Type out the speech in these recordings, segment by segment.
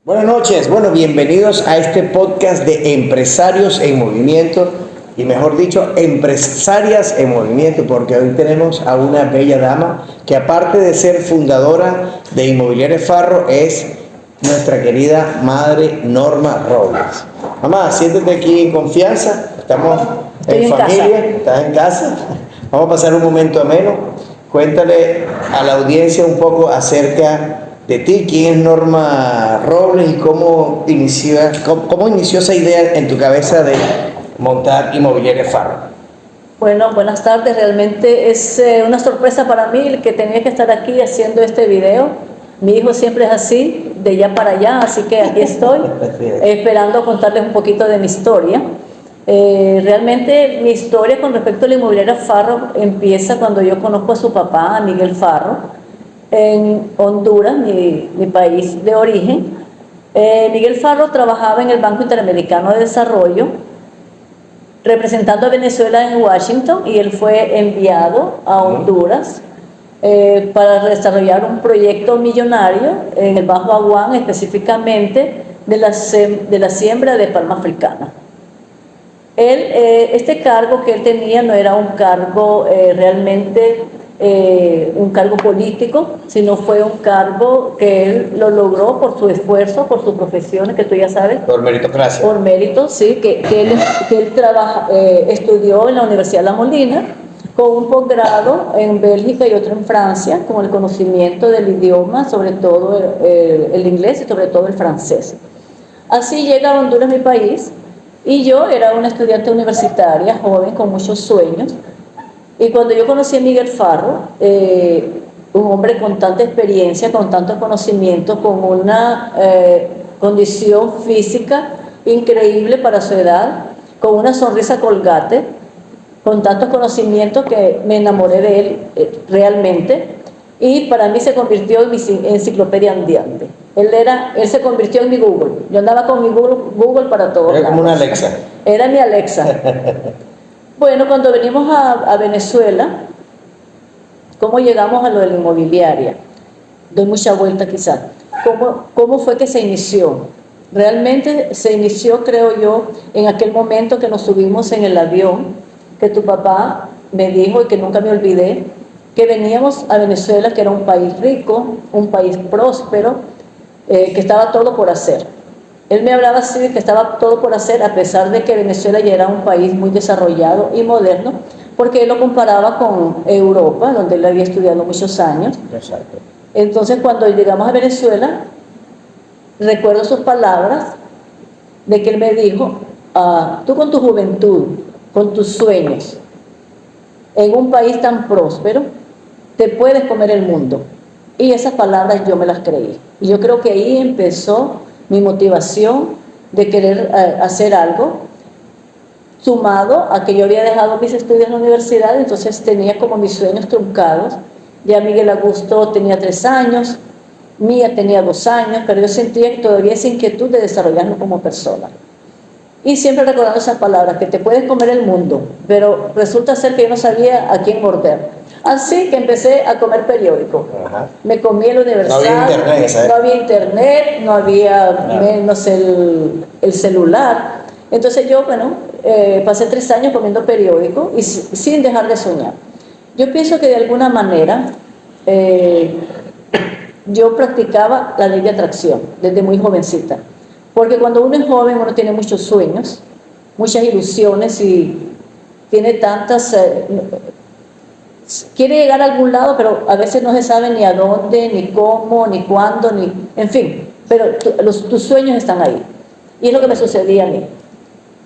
Buenas noches, bueno, bienvenidos a este podcast de Empresarios en Movimiento y mejor dicho, empresarias en movimiento, porque hoy tenemos a una bella dama que aparte de ser fundadora de Inmobiliaria Farro es nuestra querida madre Norma Robles. Mamá, siéntate aquí en confianza, estamos en familia, estás en casa, vamos a pasar un momento ameno. Cuéntale a la audiencia un poco acerca de ti, quién es Norma Robles y cómo inició esa idea en tu cabeza de montar Inmobiliaria Farro. Bueno, buenas tardes. Realmente es una sorpresa para mí el que tenía que estar aquí haciendo este video. Mi hijo siempre es así, de allá para allá, así que aquí estoy esperando contarles un poquito de mi historia. Realmente mi historia con respecto a la Inmobiliaria Farro empieza cuando yo conozco a su papá, a Miguel Farro, en Honduras, mi país de origen. Miguel Farro trabajaba en el Banco Interamericano de Desarrollo, representando a Venezuela en Washington, y él fue enviado a Honduras para desarrollar un proyecto millonario en el Bajo Aguán, específicamente de la siembra de palma africana. Este cargo que él tenía no era un cargo realmente un cargo político, sino fue un cargo que él lo logró por su esfuerzo, por su profesión, que tú ya sabes. Por meritocracia. Por mérito, sí, que él estudió en la Universidad La Molina, con un posgrado en Bélgica y otro en Francia, con el conocimiento del idioma, sobre todo el inglés y sobre todo el francés. Así llega a Honduras, mi país, y yo era una estudiante universitaria, joven, con muchos sueños. Y cuando yo conocí a Miguel Farro, un hombre con tanta experiencia, con tanto conocimiento, con una condición física increíble para su edad, con una sonrisa colgate, con tantos conocimientos, que me enamoré de él realmente, y para mí se convirtió en mi enciclopedia andante. Él se convirtió en mi Google. Yo andaba con mi Google para todos lados. Era como una Alexa. Era mi Alexa. Bueno, cuando venimos a Venezuela, ¿cómo llegamos a lo de la inmobiliaria? Doy mucha vuelta quizás. ¿Cómo fue que se inició? Realmente se inició, creo yo, en aquel momento que nos subimos en el avión, que tu papá me dijo, y que nunca me olvidé, que veníamos a Venezuela, que era un país rico, un país próspero, que estaba todo por hacer. Él me hablaba así de que estaba todo por hacer, a pesar de que Venezuela ya era un país muy desarrollado y moderno, porque él lo comparaba con Europa, donde él había estudiado muchos años. Exacto. Entonces, cuando llegamos a Venezuela, recuerdo sus palabras de que él me dijo, tú con tu juventud, con tus sueños, en un país tan próspero, te puedes comer el mundo. Y esas palabras yo me las creí. Y yo creo que ahí empezó mi motivación de querer hacer algo, sumado a que yo había dejado mis estudios en la universidad, entonces tenía como mis sueños truncados. Ya Miguel Augusto tenía 3 años, Mía tenía 2 años, pero yo sentía todavía esa inquietud de desarrollarme como persona. Y siempre recordando esas palabras, que te puedes comer el mundo, pero resulta ser que yo no sabía a quién morder. Así que empecé a comer periódico. Ajá. Me comí el Universal. No había internet, ¿sabes? No había internet, no había menos el celular. Entonces yo, pasé 3 años comiendo periódico y sin dejar de soñar. Yo pienso que de alguna manera yo practicaba la ley de atracción desde muy jovencita. Porque cuando uno es joven, uno tiene muchos sueños, muchas ilusiones y tiene tantas... quiere llegar a algún lado, pero a veces no se sabe ni a dónde, ni cómo, ni cuándo, en fin, pero tus sueños están ahí. Y es lo que me sucedía a mí.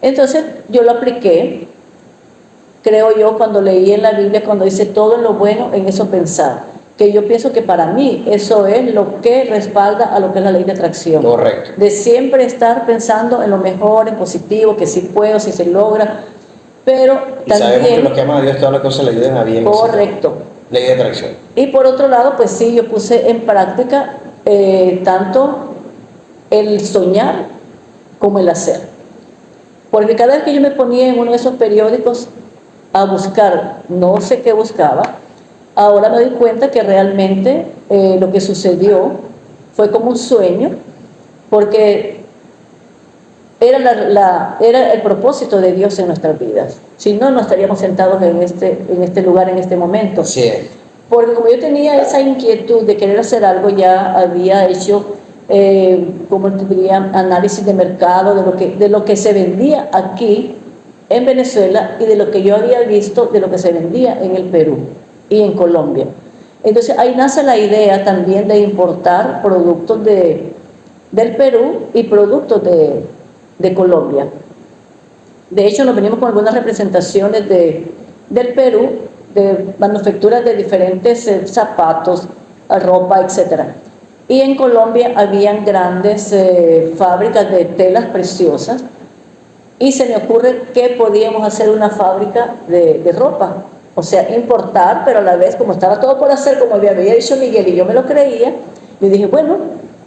Entonces yo lo apliqué, creo yo, cuando leí en la Biblia, cuando dice todo lo bueno, en eso pensar. Que yo pienso que para mí eso es lo que respalda a lo que es la ley de atracción. Correcto. De siempre estar pensando en lo mejor, en positivo, que sí puedo, si se logra. Pero y también, sabemos que los que aman a Dios todas las cosas le ayudan a bien. Correcto. Ley de atracción. Y por otro lado, pues sí, yo puse en práctica tanto el soñar como el hacer. Porque cada vez que yo me ponía en uno de esos periódicos a buscar, no sé qué buscaba, ahora me doy cuenta que realmente lo que sucedió fue como un sueño porque era el propósito de Dios en nuestras vidas. Si no, no estaríamos sentados en este lugar, en este momento. Sí. Porque como yo tenía esa inquietud de querer hacer algo, ya había hecho, como te diría, análisis de mercado, de lo que se vendía aquí en Venezuela y de lo que yo había visto de lo que se vendía en el Perú y en Colombia. Entonces ahí nace la idea también de importar productos del Perú y productos de Colombia. De hecho, nos venimos con algunas representaciones del Perú, de manufacturas de diferentes zapatos, ropa, etc. Y en Colombia habían grandes fábricas de telas preciosas, y se me ocurre que podíamos hacer una fábrica de ropa, o sea, importar, pero a la vez, como estaba todo por hacer, como había dicho Miguel y yo me lo creía, yo dije, bueno,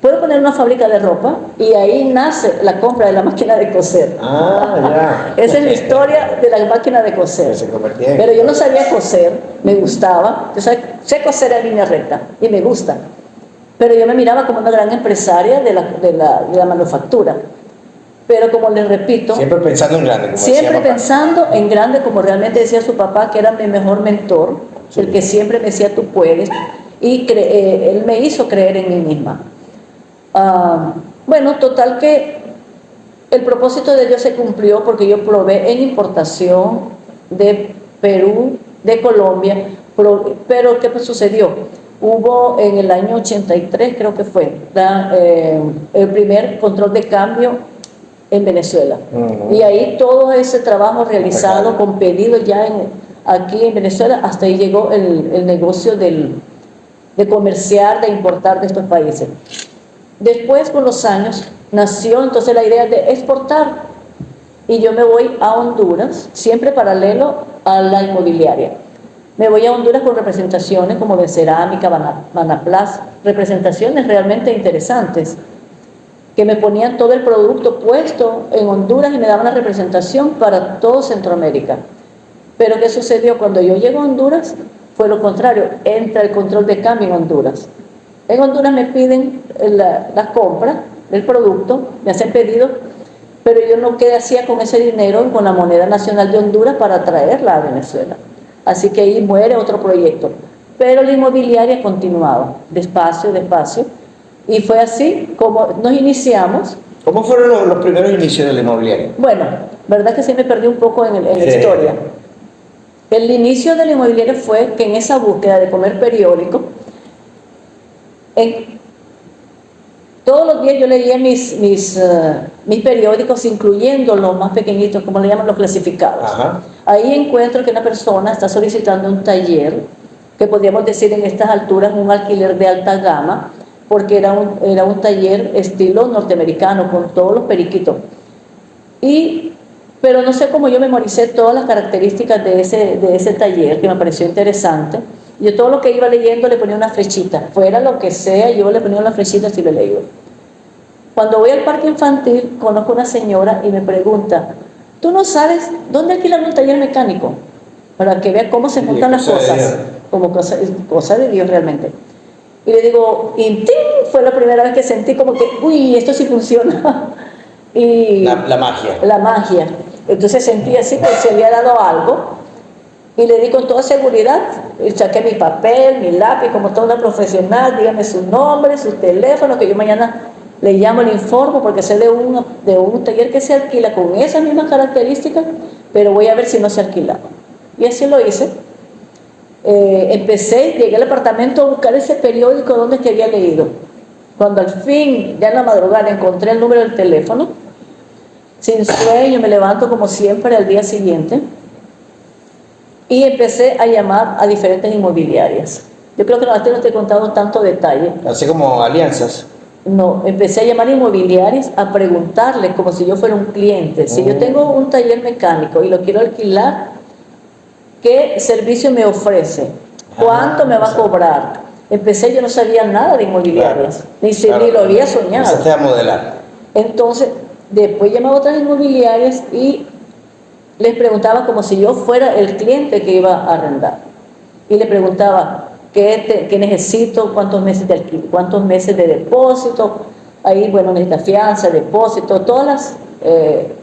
puedo poner una fábrica de ropa, y ahí nace la compra de la máquina de coser. Ah, ya. Esa es la historia de la máquina de coser. Pero yo no sabía coser, me gustaba, yo sé coser en línea recta y me gusta, pero yo me miraba como una gran empresaria de la manufactura. Pero como les repito, siempre pensando en grande, siempre pensando en grande, como realmente decía su papá, que era mi mejor mentor, sí, el que siempre me decía tú puedes, y él me hizo creer en mí misma. Bueno, total que el propósito de Dios se cumplió, porque yo probé en importación de Perú, de Colombia, pero ¿qué sucedió? Hubo en el año 83, creo que fue, el primer control de cambio en Venezuela. Y ahí todo ese trabajo realizado con pedidos ya aquí en Venezuela, hasta ahí llegó el negocio de comerciar, de importar de estos países. Después, con los años, nació entonces la idea de exportar, y yo me voy a Honduras, siempre paralelo a la inmobiliaria. Me voy a Honduras con representaciones como de cerámica, Banaplas, representaciones realmente interesantes, que me ponían todo el producto puesto en Honduras y me daban la representación para todo Centroamérica. Pero ¿qué sucedió? Cuando yo llego a Honduras, fue lo contrario, entra el control de cambio en Honduras. En Honduras me piden la compra del producto, me hacen pedido, pero yo no qué hacía con ese dinero, con la moneda nacional de Honduras, para traerla a Venezuela. Así que ahí muere otro proyecto. Pero la inmobiliaria continuaba, despacio, despacio. Y fue así como nos iniciamos. ¿Cómo fueron los primeros inicios de la inmobiliaria? Bueno, verdad que sí me perdí un poco en la historia. El inicio de la inmobiliaria fue que en esa búsqueda de comer periódico, todos los días yo leía mis periódicos, incluyendo los más pequeñitos, como le llaman, los clasificados. Ajá. Ahí encuentro que una persona está solicitando un taller, que podríamos decir en estas alturas un alquiler de alta gama, porque era un taller estilo norteamericano, con todos los periquitos. Pero no sé cómo yo memoricé todas las características de ese taller, que me pareció interesante. Yo todo lo que iba leyendo le ponía una flechita, fuera lo que sea, yo le ponía una flechita si lo he leído. Cuando voy al parque infantil, conozco a una señora y me pregunta, ¿tú no sabes dónde alquilar un taller mecánico? Para que vea cómo se juntan las cosas, como cosa de Dios realmente. Y le digo, y ¡ting! Fue la primera vez que sentí como que, uy, esto sí funciona. Y la magia. La magia. Entonces sentí así que se había dado algo, y le di con toda seguridad, y saqué mi papel, mi lápiz, como toda profesional, dígame su nombre, su teléfono, que yo mañana le llamo, le informo, porque sé de un taller que se alquila con esas mismas características, pero voy a ver si no se alquilaba. Y así lo hice. Llegué al apartamento a buscar ese periódico donde que había leído. Cuando al fin, ya en la madrugada, encontré el número del teléfono, sin sueño, me levanto como siempre al día siguiente y empecé a llamar a diferentes inmobiliarias. Yo creo que no te he contado tanto detalle. Así como alianzas. No, empecé a llamar a inmobiliarias a preguntarles como si yo fuera un cliente. Si yo tengo un taller mecánico y lo quiero alquilar, ¿qué servicio me ofrece? ¿Cuánto me va a cobrar? Empecé, yo no sabía nada de inmobiliarias, ni lo había soñado. Empezaste a modelar. Entonces, después llamaba a otras inmobiliarias y les preguntaba como si yo fuera el cliente que iba a arrendar. Y le preguntaba, ¿qué necesito? ¿Cuántos meses de alquiler? ¿Cuántos meses de depósito? Ahí, bueno, necesita fianza, depósito, todos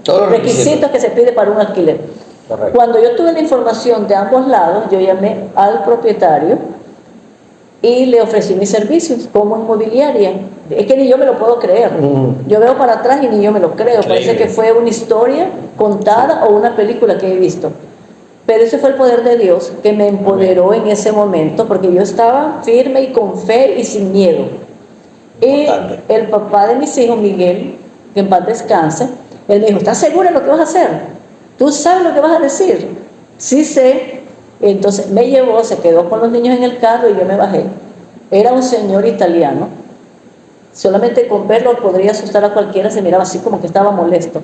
los requisitos que se pide para un alquiler. Correcto. Cuando yo tuve la información de ambos lados, yo llamé al propietario y le ofrecí mis servicios como inmobiliaria. Es que ni yo me lo puedo creer. Yo veo para atrás y ni yo me lo creo. Increíble. Parece que fue una historia contada o una película que he visto. Pero ese fue el poder de Dios que me empoderó en ese momento, porque yo estaba firme y con fe y sin miedo. Y el papá de mis hijos, Miguel, que en paz descanse, él me dijo, ¿estás segura de lo que vas a hacer? ¿Tú sabes lo que vas a decir? Sí sé. Entonces me llevó, se quedó con los niños en el carro y yo me bajé. Era un señor italiano. Solamente con verlo podría asustar a cualquiera, se miraba así como que estaba molesto.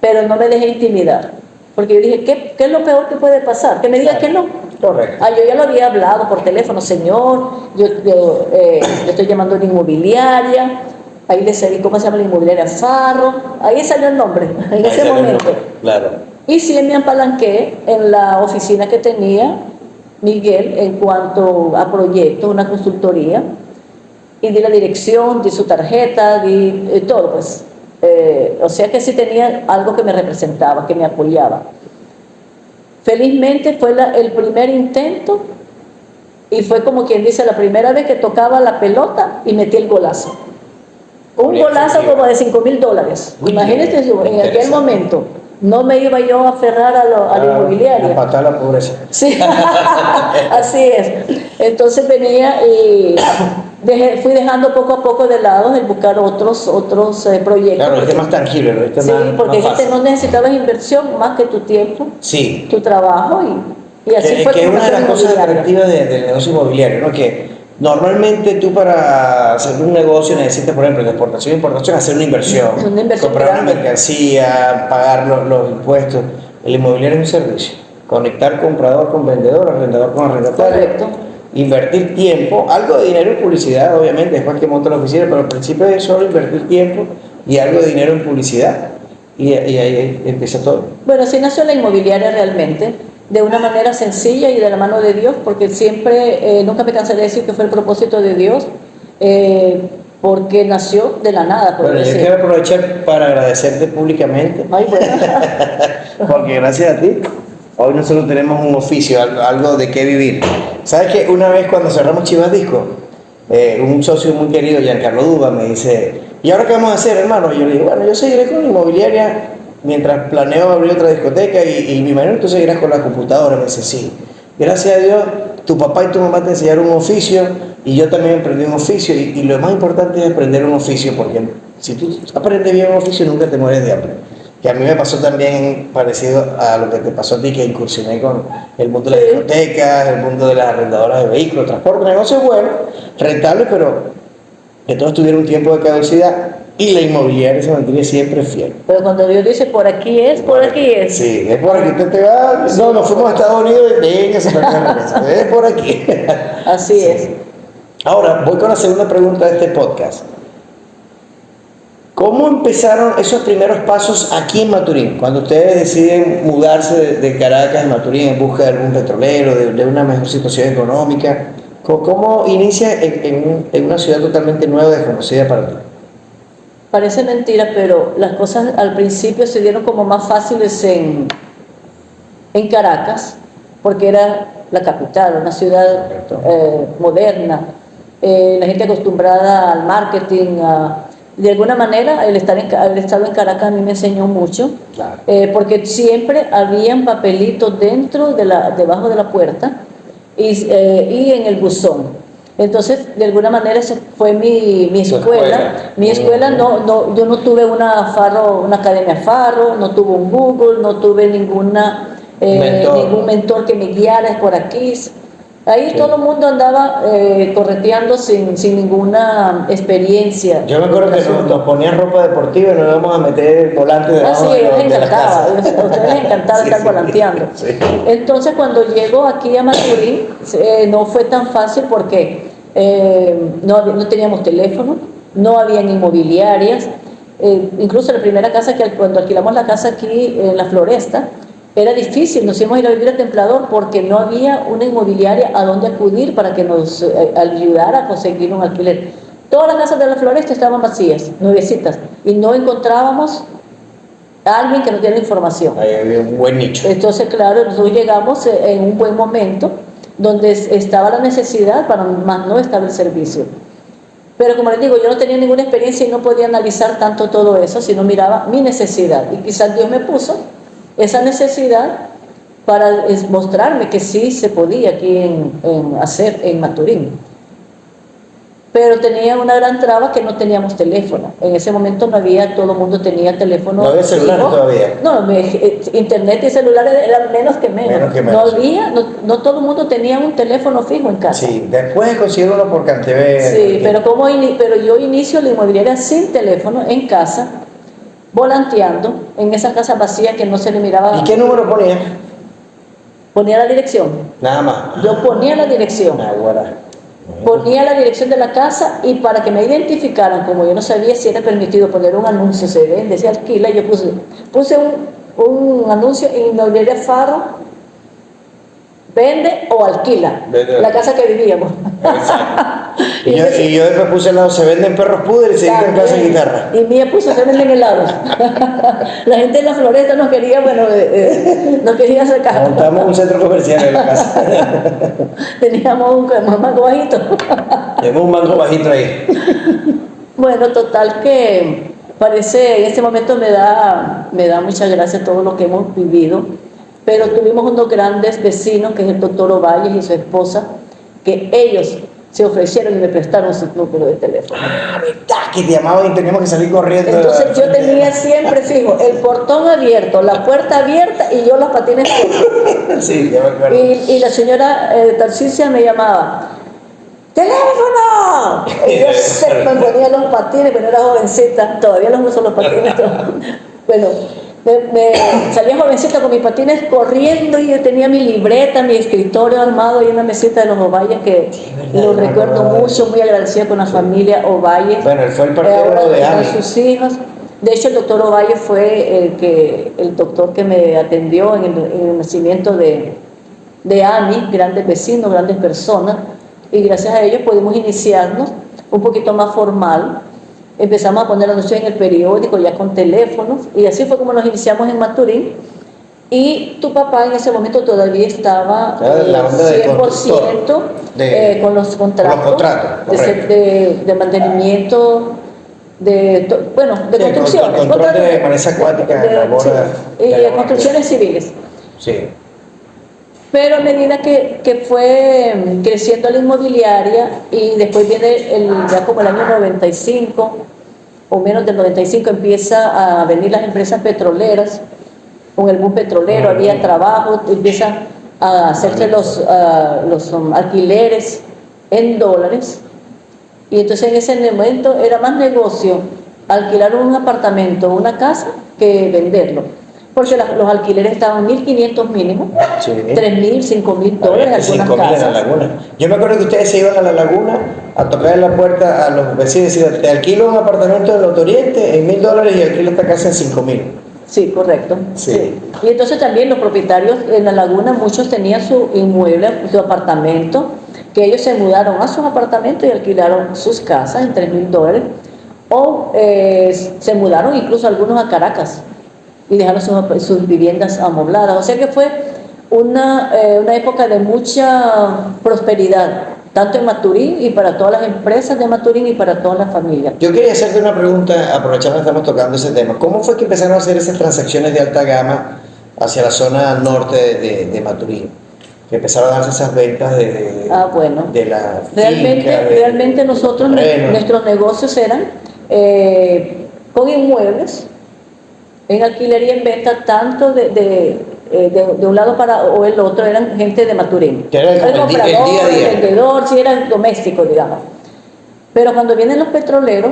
Pero no me dejé intimidar. Porque yo dije, ¿qué es lo peor que puede pasar? Que me diga que no. Correcto. Yo ya lo había hablado por teléfono, señor, yo estoy llamando a una inmobiliaria. Ahí le seguí, ¿cómo se llama la inmobiliaria? Farro. Ahí salió el nombre, en ese momento. Claro. Y sí me apalanqué en la oficina que tenía Miguel en cuanto a proyectos, una consultoría. Y di la dirección, di su tarjeta, di todo, pues. O sea que sí tenía algo que me representaba, que me apoyaba. Felizmente fue el primer intento y fue como quien dice la primera vez que tocaba la pelota y metí el golazo. Un golazo como de $5,000. Imagínense eso, en aquel momento. No me iba yo a aferrar a la inmobiliaria. A patar la pobreza. Sí, así es. Entonces venía y fui dejando poco a poco de lado el buscar otros proyectos. Claro, este es más tangible, ¿no? Este sí, más, porque más no necesitabas inversión más que tu tiempo, sí, tu trabajo y así fue. Que es como una de las cosas inmobiliaria. atractivas del negocio inmobiliario, ¿no? Que normalmente tú para hacer un negocio necesitas, por ejemplo, de exportación e importación, hacer una inversión comprar grande. una mercancía, pagar los impuestos. El inmobiliario es un servicio. Conectar comprador con vendedor, arrendador con arrendatario. Correcto. Invertir tiempo, algo de dinero en publicidad, obviamente, después que monta la oficina, pero al principio es solo invertir tiempo y algo de dinero en publicidad. Y ahí empieza todo. Bueno, así nació la inmobiliaria realmente, de una manera sencilla y de la mano de Dios, porque siempre, nunca me cansaré de decir que fue el propósito de Dios, porque nació de la nada. Bueno, yo quiero aprovechar para agradecerte públicamente, Ay, bueno. porque gracias a ti, hoy nosotros tenemos un oficio, algo de qué vivir. ¿Sabes que una vez cuando cerramos Chivas Disco, un socio muy querido, Giancarlo Duba, me dice, ¿y ahora qué vamos a hacer, hermano? Y yo le digo, bueno, yo seguiré con la inmobiliaria mientras planeo abrir otra discoteca y mi marido tú seguirás con la computadora. Me dice, sí, gracias a Dios, tu papá y tu mamá te enseñaron un oficio y yo también aprendí un oficio y lo más importante es aprender un oficio, porque si tú aprendes bien un oficio nunca te mueres de hambre. Que a mí me pasó también parecido a lo que te pasó a ti, que incursioné con el mundo de las discotecas, el mundo de las arrendadoras de vehículos, transporte, negocio bueno, rentable, pero que todos tuvieron un tiempo de caducidad y la inmobiliaria se mantiene siempre fiel. Pero cuando Dios dice por aquí es, por aquí es. Sí, es por aquí, usted te va, no, nos fuimos a Estados Unidos y venga, se perdió la casa, es por aquí. Así es. Ahora, voy con la segunda pregunta de este podcast. ¿Cómo empezaron esos primeros pasos aquí en Maturín? Cuando ustedes deciden mudarse de Caracas a Maturín en busca de algún petrolero, de una mejor situación económica, ¿cómo inicia en una ciudad totalmente nueva, desconocida para ti? Parece mentira, pero las cosas al principio se dieron como más fáciles en Caracas, porque era la capital, una ciudad moderna, la gente acostumbrada al marketing, de alguna manera el haber estado en Caracas a mí me enseñó mucho, Claro. Porque siempre habían papelitos debajo de la puerta y en el buzón. Entonces, de alguna manera, esa fue mi escuela. Mi escuela, yo no tuve una academia Farro, no tuve un Google, no tuve ningún mentor que me guiara por aquí. Ahí sí. Todo el mundo andaba correteando sin ninguna experiencia. Yo me acuerdo que nos ponían ropa deportiva y nos íbamos a meter volantes de sí, a ustedes les encantaba estar volanteando. Sí. Entonces, cuando llego aquí a Maturín, no fue tan fácil porque no teníamos teléfono, no habían inmobiliarias. Incluso la primera casa, cuando alquilamos la casa aquí en la Floresta, era difícil, nos íbamos a ir a vivir a Templador porque no había una inmobiliaria a donde acudir para que nos ayudara a conseguir un alquiler. Todas las casas de la floresta estaban vacías, nuevecitas, y no encontrábamos a alguien que nos diera información. Ahí había un buen nicho. Entonces, claro, nosotros llegamos en un buen momento donde estaba la necesidad, para más no estaba el servicio. Pero como les digo, yo no tenía ninguna experiencia y no podía analizar tanto todo eso, sino miraba mi necesidad. Y quizás Dios me puso esa necesidad para mostrarme que sí se podía aquí hacer en Maturín. Pero tenía una gran traba, que no teníamos teléfono. En ese momento no había, todo el mundo tenía teléfono. No había celulares todavía. No, internet y celulares eran menos que menos. No había, no todo el mundo tenía un teléfono fijo en casa. Sí, después consiguieron uno por CanTV. Sí, pero yo inicio la inmobiliaria sin teléfono en casa, volanteando en esas casas vacías que no se le miraba. ¿Y qué número ponía? Ponía la dirección. Nada más. Yo ponía la dirección. Ahora. Ponía la dirección de la casa, y para que me identificaran, como yo no sabía si era permitido poner un anuncio, se vende, se alquila, yo puse un anuncio en Inmobiliaria Faro, vende o alquila, la casa que vivíamos. y yo después puse al lado, se venden perros pudres y se dicen casa de guitarra. Y mía puso, se venden helados. La gente de la floresta nos quería, nos quería sacar. Montamos un centro comercial en la casa. Teníamos un mango bajito. Tenemos un mango bajito ahí. Bueno, total que parece, en este momento me da muchas gracias todo lo que hemos vivido, pero tuvimos unos grandes vecinos, que es el doctor Ovalles y su esposa, que ellos se ofrecieron y me prestaron su número de teléfono. Ah, ¿verdad? Que te llamaban y teníamos que salir corriendo. Entonces yo tenía siempre fijo el portón abierto, la puerta abierta y yo los patines. Sí, ya me acuerdo. Y la señora Tarcisia me llamaba, ¡teléfono! Y yo me ponía los patines, pero era jovencita, todavía los uso los patines. Bueno, me salía jovencita con mis patines corriendo, y yo tenía mi libreta, mi escritorio armado y una mesita de los Ovalles, que lo recuerdo mucho, muy agradecida con la familia Ovalles. Bueno, él fue el partero de Ami. Sus hijos. De hecho, el doctor Ovalle fue el doctor que me atendió en el nacimiento de Ami, grandes vecinos, grandes personas, y gracias a ellos pudimos iniciarnos un poquito más formal. Empezamos a poner anuncios en el periódico, ya con teléfonos, y así fue como nos iniciamos en Maturín. Y tu papá en ese momento todavía estaba 100% con los contratos, de mantenimiento, de construcciones. Control de permanencia acuática, y construcciones civiles. Sí. Pero a medida que fue creciendo la inmobiliaria, y después viene ya como el año 95 o menos del 95, empieza a venir las empresas petroleras, con el boom petrolero, había trabajo, empiezan a hacerse los alquileres en dólares, y entonces en ese momento era más negocio alquilar un apartamento o una casa que venderlo, porque los alquileres estaban $1,500 mínimo, sí. $3,000, $5,000 algunas casas. En la laguna. Yo me acuerdo que ustedes se iban a la laguna a tocar en la puerta a los vecinos y decían, te alquilo un apartamento en el Oriente en $1,000 y alquilo esta casa en $5,000. Sí, correcto. Sí. Sí. Y entonces también los propietarios en la laguna, muchos tenían su inmueble, su apartamento, que ellos se mudaron a sus apartamentos y alquilaron sus casas en $3,000, o se mudaron incluso algunos a Caracas y dejaron sus viviendas amobladas. O sea que fue una época de mucha prosperidad, tanto en Maturín y para todas las empresas de Maturín y para todas las familias. Yo quería hacerte una pregunta, aprovechando que estamos tocando ese tema. ¿Cómo fue que empezaron a hacer esas transacciones de alta gama hacia la zona norte de Maturín? Que empezaron a darse esas ventas de la finca, realmente nosotros, nuestros negocios eran con inmuebles, en alquiler y en venta, tanto de un lado o el otro, eran gente de Maturín. Que era el comprador, el día a día. El vendedor, sí, era doméstico, digamos. Pero cuando vienen los petroleros,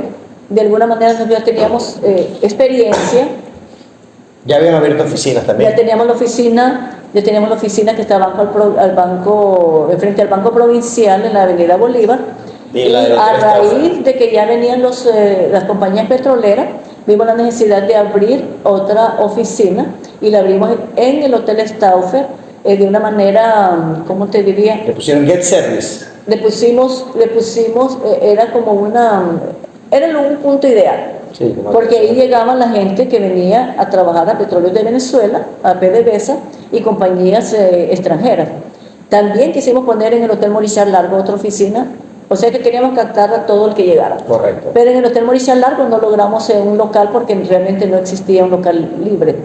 de alguna manera nosotros ya teníamos experiencia. Ya habían abierto oficinas también. Ya teníamos la oficina que estaba frente al Banco Provincial en la Avenida Bolívar. Y a raíz de que ya venían las compañías petroleras, vimos la necesidad de abrir otra oficina, y la abrimos en el Hotel Stauffer, de una manera, ¿cómo te diría? Le pusieron Get Service. era como era un punto ideal. Sí, Porque ahí llegaba la gente que venía a trabajar a Petróleos de Venezuela, a PDVSA y compañías extranjeras. También quisimos poner en el Hotel Morichal Largo otra oficina, o sea que queríamos captar a todo el que llegara. Correcto. Pero en el Hotel Morichal Largo no logramos un local porque realmente no existía un local libre.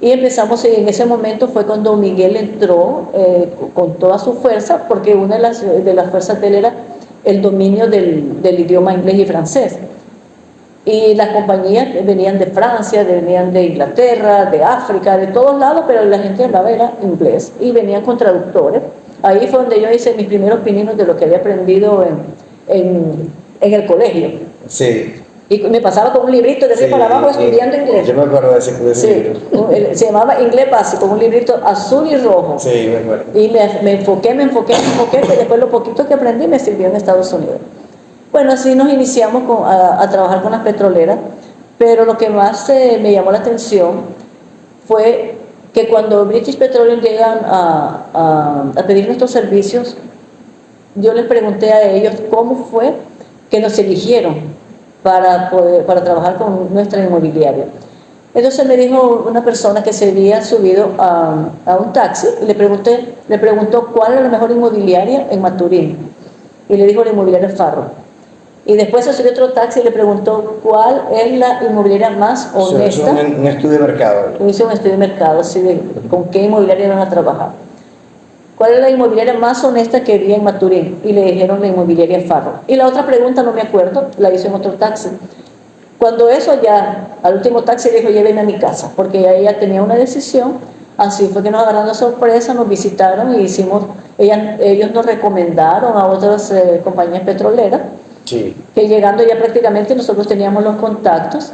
Y empezamos, y en ese momento fue cuando Miguel entró con toda su fuerza, porque una de las fuerzas de él era el dominio del idioma inglés y francés. Y las compañías venían de Francia, venían de Inglaterra, de África, de todos lados, pero la gente hablaba era inglés y venían con traductores. Ahí fue donde yo hice mis primeros pininos de lo que había aprendido en el colegio. Sí. Y me pasaba con un librito de arriba para abajo estudiando inglés. Yo me acuerdo de ese libro. Se llamaba Inglés Básico, un librito azul y rojo. Sí, me acuerdo. Y me enfoqué, que después lo poquito que aprendí me sirvió en Estados Unidos. Bueno, así nos iniciamos a trabajar con las petroleras, pero lo que más me llamó la atención fue que cuando British Petroleum llegan a pedir nuestros servicios, yo les pregunté a ellos cómo fue que nos eligieron para trabajar con nuestra inmobiliaria. Entonces me dijo una persona que se había subido a un taxi y le preguntó cuál era la mejor inmobiliaria en Maturín, y le dijo la inmobiliaria Farro. Y después se subió otro taxi y le preguntó cuál es la inmobiliaria más honesta. Hizo un estudio de mercado. Hizo un estudio de mercado, así de con qué inmobiliaria iban a trabajar. ¿Cuál es la inmobiliaria más honesta que había en Maturín? Y le dijeron la inmobiliaria Farro. Y la otra pregunta no me acuerdo, la hizo en otro taxi. Cuando eso ya, al último taxi le dijo, llévenme a mi casa, porque ella tenía una decisión. Así fue que nos agarraron de sorpresa, nos visitaron y ellos nos recomendaron a otras compañías petroleras. Sí. Que llegando ya prácticamente nosotros teníamos los contactos,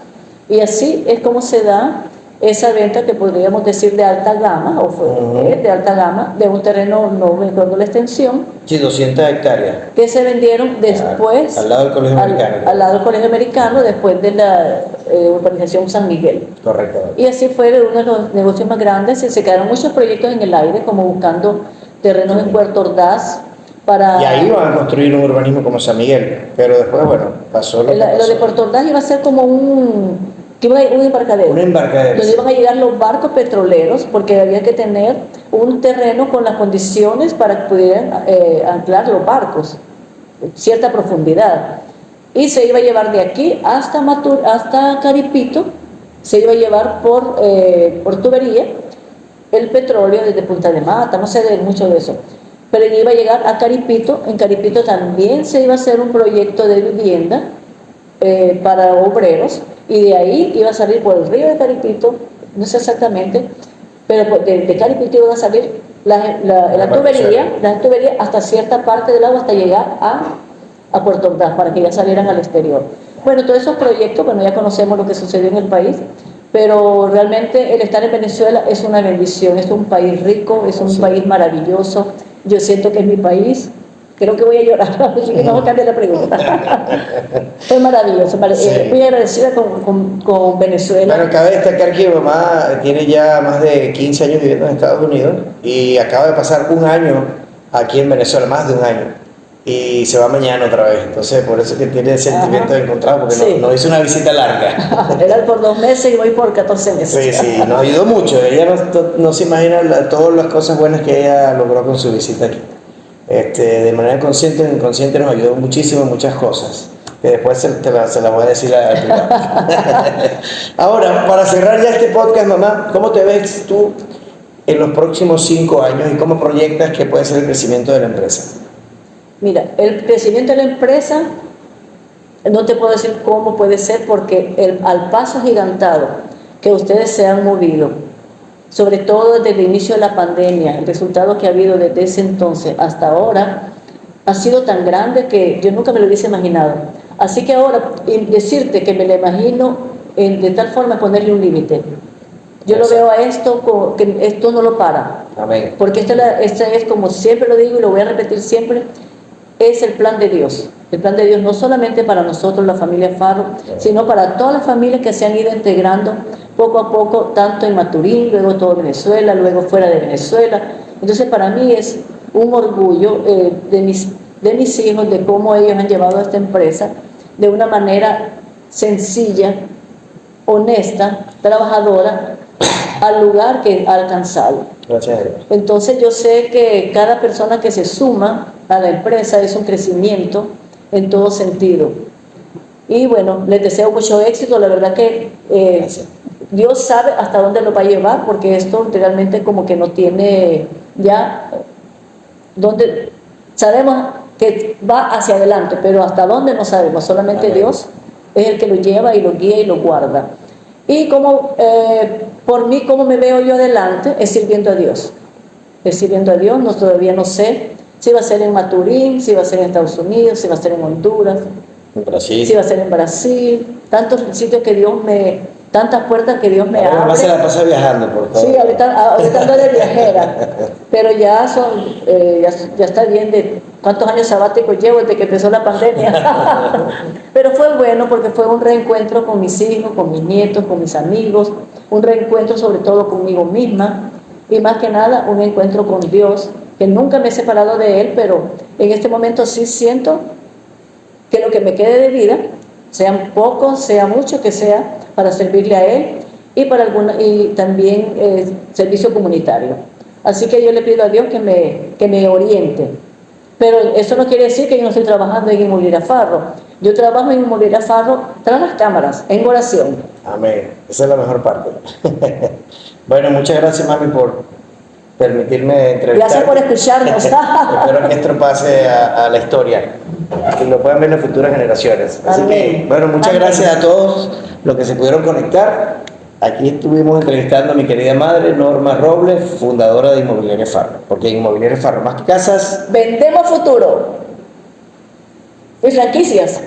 y así es como se da esa venta que podríamos decir de alta gama, o fue de alta gama, de un terreno, no me acuerdo la extensión. Sí, 200 hectáreas. Que se vendieron después. Al lado del Colegio Americano. Al lado del Colegio Americano, después de la urbanización San Miguel. Correcto. Y así fue uno de los negocios más grandes, y se quedaron muchos proyectos en el aire, como buscando terrenos en Puerto Ordaz. Y ahí van a construir un urbanismo como San Miguel, pero después, bueno, pasó lo que pasó. Lo de Puerto Ordaz iba a ser como un embarcadero. Un embarcadero. Donde iban a llegar los barcos petroleros, porque había que tener un terreno con las condiciones para que pudieran anclar los barcos, cierta profundidad. Y se iba a llevar de aquí hasta Caripito, se iba a llevar por tubería el petróleo desde Punta de Mata, no sé de mucho de eso. Pero iba a llegar a Caripito. En Caripito también se iba a hacer un proyecto de vivienda para obreros, y de ahí iba a salir por el río de Caripito, no sé exactamente, pero de Caripito iba a salir la tubería hasta cierta parte del agua, hasta llegar a Puerto Ordaz, para que ya salieran al exterior. Bueno, todos esos proyectos, bueno, ya conocemos lo que sucedió en el país, pero realmente el estar en Venezuela es una bendición, es un país rico, es un país maravilloso. Yo siento que es mi país, creo que voy a llorar, así que no cambie la pregunta. Fue maravilloso, muy agradecida con Venezuela. Bueno, cabe destacar que mi mamá tiene ya más de 15 años viviendo en Estados Unidos y acaba de pasar un año aquí en Venezuela, más de un año, y se va mañana otra vez. Entonces, por eso que tiene sentimientos encontrados, porque no hizo una visita larga. Era por 2 meses y voy por 14 meses. Sí, nos ayudó mucho. Ella no se imagina todas las cosas buenas que ella logró con su visita aquí. De manera consciente o inconsciente nos ayudó muchísimo en muchas cosas, que después se las voy a decir al privado. Ahora, para cerrar ya este podcast, mamá, ¿cómo te ves tú en los próximos 5 años y cómo proyectas que puede ser el crecimiento de la empresa? Mira, el crecimiento de la empresa, no te puedo decir cómo puede ser, porque al paso agigantado que ustedes se han movido, sobre todo desde el inicio de la pandemia, el resultado que ha habido desde ese entonces hasta ahora ha sido tan grande que yo nunca me lo hubiese imaginado. Así que ahora, decirte que me lo imagino de tal forma ponerle un límite. Yo lo veo a esto, que esto no lo para. Amén. Porque esta es, como siempre lo digo y lo voy a repetir siempre, es el plan de Dios. El plan de Dios no solamente para nosotros, la familia Farro, sino para todas las familias que se han ido integrando poco a poco, tanto en Maturín, luego todo Venezuela, luego fuera de Venezuela. Entonces, para mí es un orgullo de mis de mis hijos, de cómo ellos han llevado esta empresa de una manera sencilla, honesta, trabajadora, al lugar que ha alcanzado. Gracias a Dios. Entonces yo sé que cada persona que se suma a la empresa es un crecimiento en todo sentido. Y bueno, les deseo mucho éxito. La verdad que Dios sabe hasta dónde lo va a llevar, porque esto realmente como que no tiene ya donde sabemos que va hacia adelante, pero hasta dónde no sabemos. Solamente Amén. Dios es el que lo lleva y lo guía y lo guarda. Y como por mí, cómo me veo yo adelante, es sirviendo a Dios. Es sirviendo a Dios. No, todavía no sé si va a ser en Maturín, si va a ser en Estados Unidos, si va a ser en Honduras, En Brasil. si va a ser en Brasil. Tantos sitios que Dios tantas puertas que Dios me Ahora abre. más se la pasa viajando, por favor. Sí, ahorita ando de viajera, pero ya ya está bien de cuántos años sabáticos llevo desde que empezó la pandemia. Pero fue bueno porque fue un reencuentro con mis hijos, con mis nietos, con mis amigos, un reencuentro sobre todo conmigo misma y más que nada un encuentro con Dios, que nunca me he separado de Él, pero en este momento sí siento que lo que me quede de vida, sea poco, sea mucho, que sea para servirle a Él y también servicio comunitario. Así que yo le pido a Dios que me oriente. Pero eso no quiere decir que yo no estoy trabajando en Inmobiliaria Farro. Yo trabajo en Inmobiliaria Farro tras las cámaras, en oración. Amén. Esa es la mejor parte. Bueno, muchas gracias, mami, por permitirme entrevistar. Gracias por escucharnos. Espero que esto pase a la historia y lo puedan ver en futuras generaciones. Así que, bueno, muchas gracias a todos los que se pudieron conectar. Aquí estuvimos entrevistando a mi querida madre, Norma Robles, fundadora de Inmobiliaria Farro. Porque en Inmobiliaria Farro, más que casas, Vendemos futuro y franquicias.